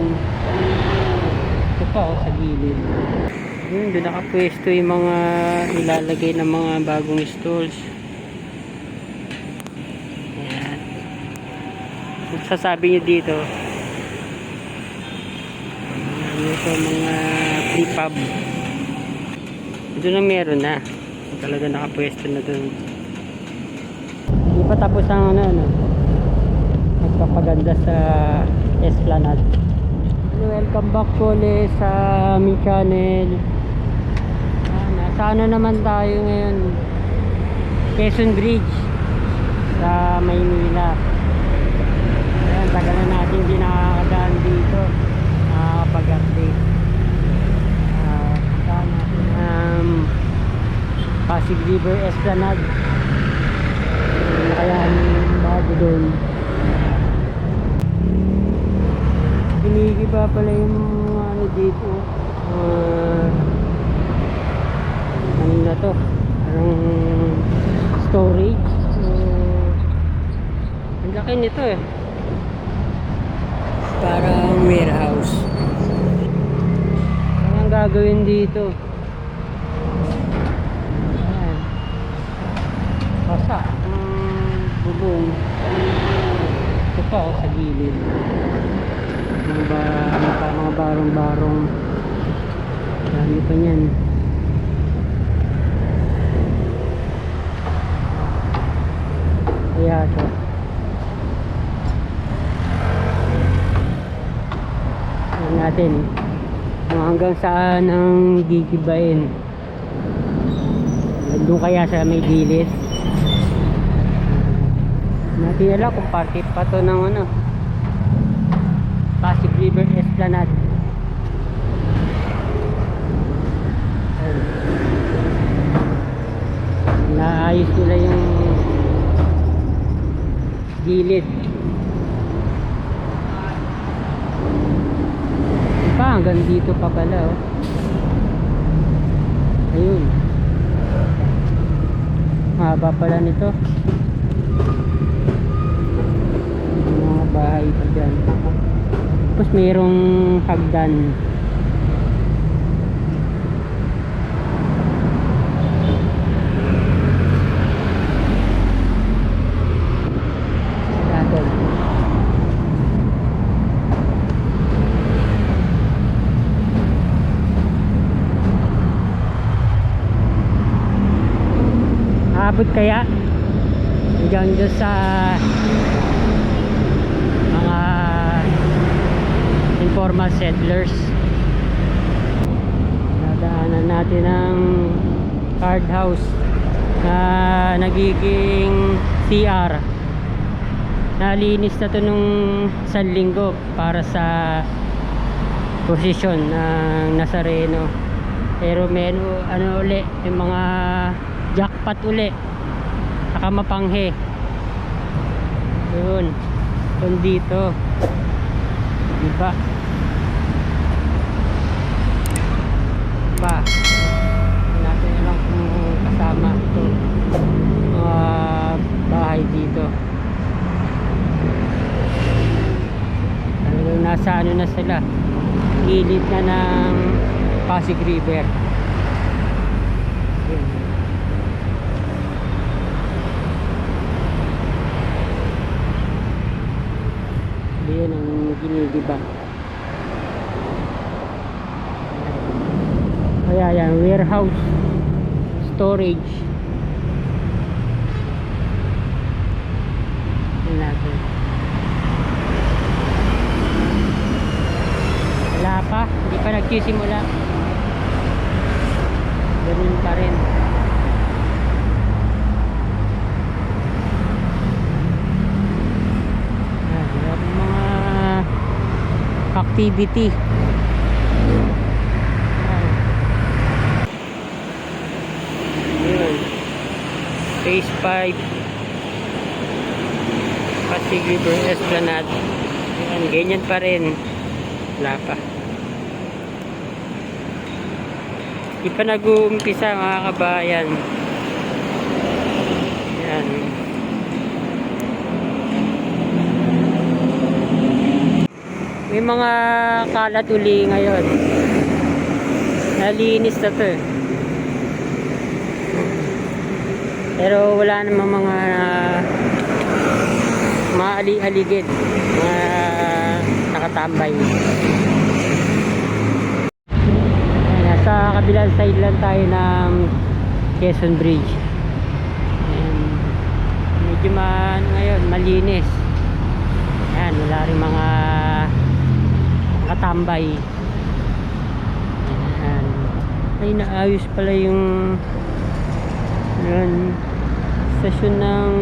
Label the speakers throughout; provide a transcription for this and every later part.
Speaker 1: bubong. Ito pa sa gilid. Yun, doon nakapwesto yung mga ilalagay ng mga bagong stalls. Ayan. Kung sasabi nyo dito, ito mga prefab. Ito na meron na. Talaga nakapwesto na doon. Hindi pa tapos ang nagpapaganda sa Esplanade. Welcome back po ulit sa aming channel. Nasa naman tayo ngayon, Quezon Bridge sa Maynila. Ayan, tagal na natin hindi nakakadaan dito, nakakapag-update. Puntaan natin ang Pasig River Esplanade. Kaya ang bago doon, ginigiba pala yung ano dito, ano na to, parang storage. Ang laki nito eh, parang warehouse. Ano ang gagawin dito? Ayan, basta bubong. Ito pa sa gilid, mga barong-barong. Dami pa niyan. Kaya ito, tignan natin kung hanggang saan ang gigibain. Doon kaya sa may gilid. Natin alam kung parte pa to ng Pasig River Esplanade. Naayos nila yung gilid. Pa, hanggang dito pa pala oh. Ayun, mahaba pala nito. Mga bahay pa dyan. Tapos mayroong hagdan. Aabot kaya hanggang doon sa mga informal settlers. Nadaanan natin ang card house na nagiging CR. Nalinis na to nung isang linggo para sa posisyon ng Nazareno. Pero ano uli, yung mga jackpot uli, saka mapanghe. Yun, kung dito, diba? Natin lang kung kasama ito mga bahay dito. Talagang nasa ano na sila, gilid na ng Pasig River. Yun. Yan ang ginigiba. Kaya yan, warehouse, storage. Yan natin. Wala pa, hindi pa nagsisimula. Ganun pa rin. Activity. Yun. Phase 5 Pasig River Esplanade. Yan, ganyan pa rin. Wala pa. Di pa nag-uumpisa mga kabayan. Yan. May may mga kalat uli ngayon. Nalinis na to eh. Pero wala namang mga ali-aligid, mga nakatambay. Nasa kabilang side lang tayo ng Quezon Bridge. Ayan. Medyo ngayon malinis. Ayan, wala rin mga nakatambay. Ayan. Ay, naayos pala yung stasyon ng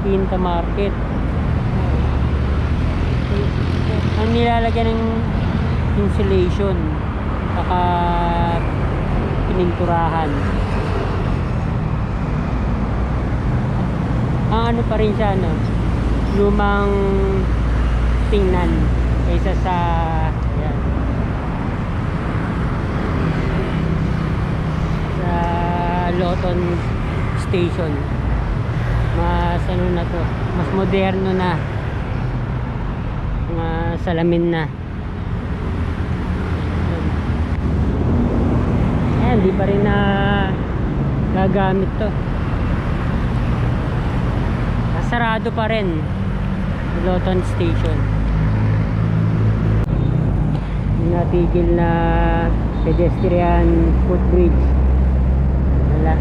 Speaker 1: Quinta Market. Ang nilalagyan ng insulation saka pininturahan. Ang ano pa rin siya, no? Lumang tingnan kaysa sa ayan, sa Loton Station. Mas ano na to, mas moderno na, mga salamin na. Ayan, di pa rin na gagamit to. Sarado pa rin Loton Station. Natigil na pedestrian footbridge. Wala,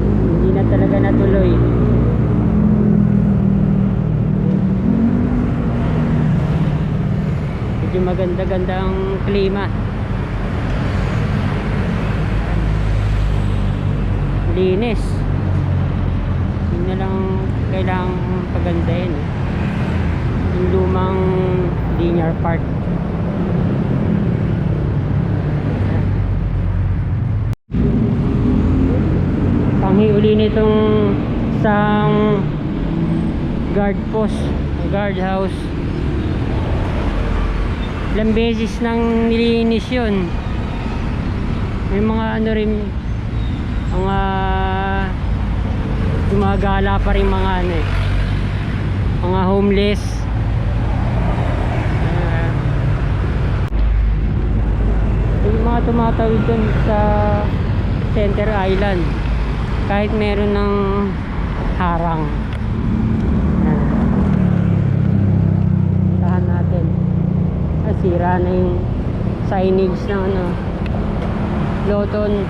Speaker 1: hindi na talaga natuloy. Medyo maganda-ganda ang klima. Linis. Yun na lang kailangang pagandahin, yung lumang linear park. Panghiuli nitong isang guard post, guard house. Ilang beses nang nilinis yun. May mga ano rin, mga gumagala pa rin mga ano eh, mga homeless. Yung mga tumatawid dun sa Center Island kahit meron ng harang. Tahan natin. Sira na yung signage ng ano, Loton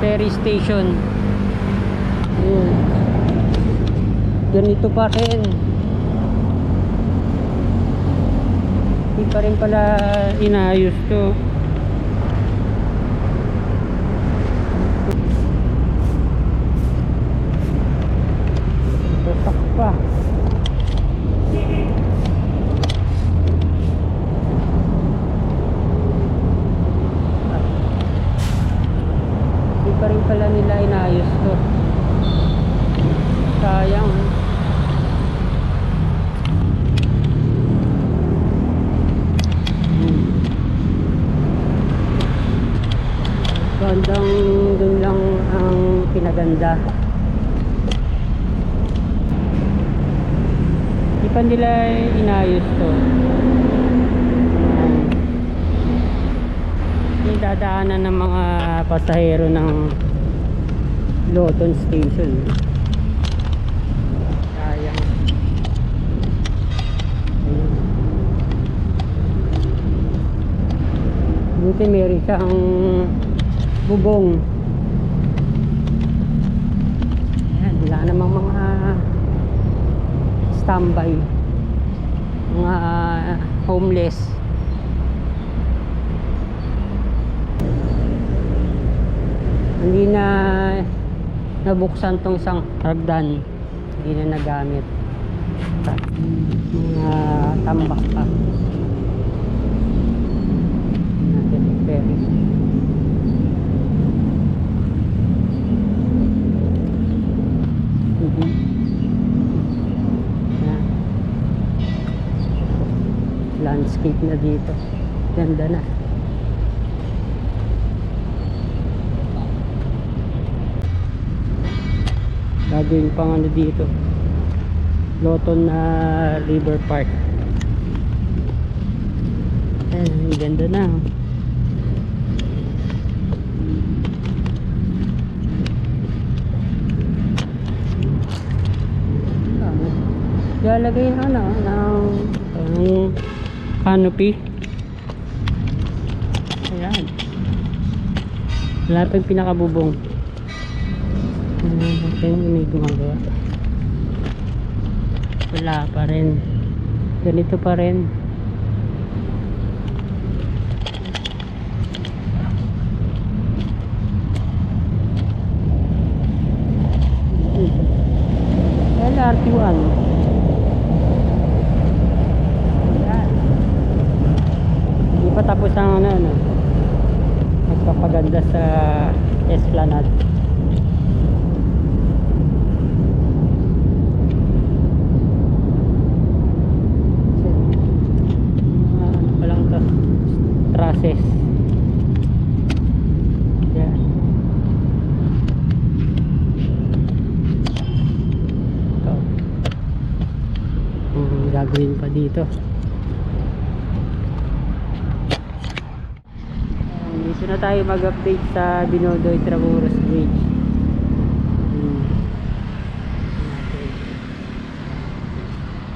Speaker 1: Ferry Station. Ayun. Ganito pa rin. Hindi pa rin pala inayos to. Tatak pa. Hindi pa rin pala nila inayos to. Sayang. Bandang dun lang ang pinaganda. Di pa nila inayos to. Yung dadaanan ng mga pasahero ng Loton Station. Sayang. Buti meron siyang bubong. Ayan, wala namang mga standby, mga homeless. Hindi na nabuksan tong isang hagdan, hindi na nagamit. Mga tambak pa natin, ferry. Landscape na dito, ganda na. Gagawin pang ano dito, Loton na River Park. Ayan, ang ganda na. Lalagay ng ng canopy. Ayan. Wala pa yung pinakabubong. May gumagawa. Wala pa rin. Ganito pa rin. LRT1. Hindi pa tapos ang magpapaganda sa Esplanade. Palang to trusses. Yan. Ito. Gagawin pa dito. Dito na tayo mag-update sa Binodoy Tramuros Bridge.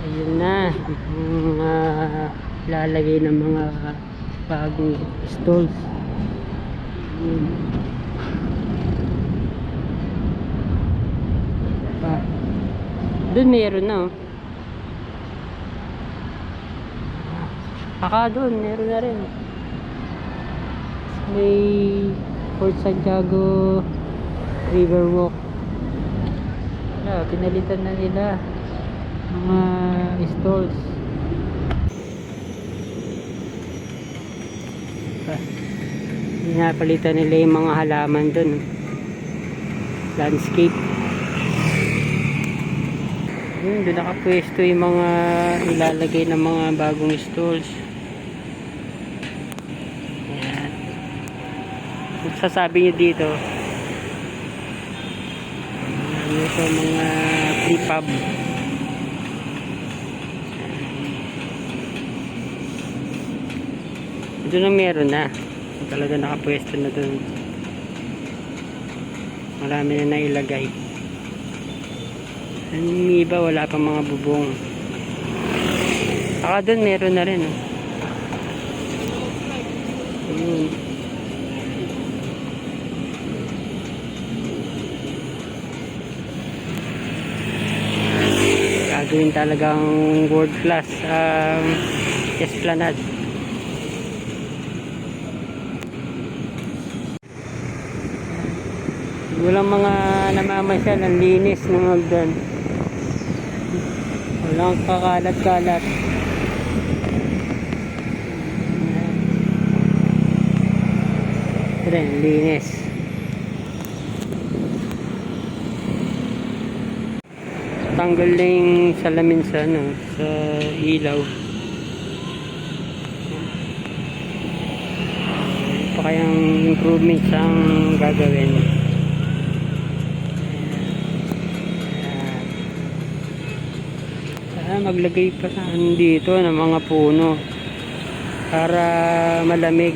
Speaker 1: Ayun na ang lalagay ng mga bagong stalls. Doon meron na, oh. Doon meron na rin. May Fort Santiago Riverwalk. Wala, pinalitan na nila mga stalls. Pinapalitan nila yung mga halaman dun. Landscape. Doon nakapwesto yung mga ilalagay ng mga bagong stalls. Ayan. Kung sasabi nyo dito, ito mga flip-pub. Doon na meron na. Talaga nakapwesto na doon. Marami na nailagay. Yung iba wala pang mga bubong. Doon meron na rin, oh. Gagawin talagang world class Esplanade. Walang mga namamasyal, ang linis ng hagdan. Walang kakalat-kalat. Ito rin, linis. Tanggal na yung salamin sa sa ilaw. Pa kayang improvements ang gagawin. Maglagay pa dito ng mga puno para malamig.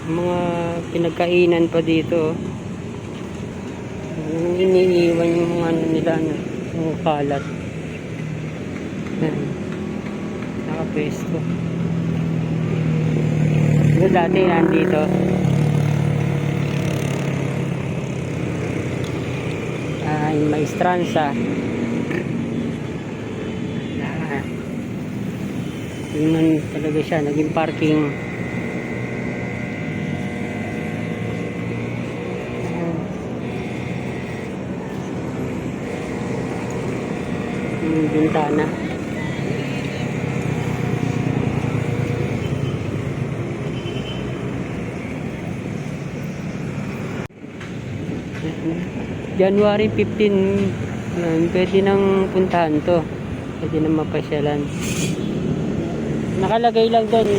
Speaker 1: Mga pinagkainan pa dito. Iniiwan yung mga nila yung kalat. Nakapwesto. Ito dati nandito. Yung Maestranza. Yun talaga siya, naging parking. Yung bintana. January 15 Pwede nang puntahan to. Pwede nang mapasyalan. Nakalagay lang doon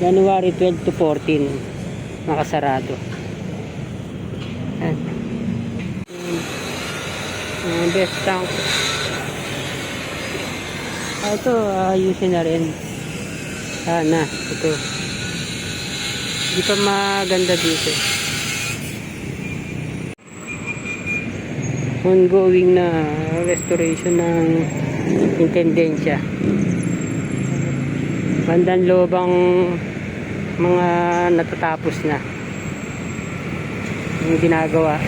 Speaker 1: January 12 to 14. Nakasarado. Yan. Best tank. Ito, ayusin na rin. Sana, ito. Hindi pa maganda dito. Ongoing na restoration ng intendensya. Bandang loob ang mga natatapos na yung ginagawa.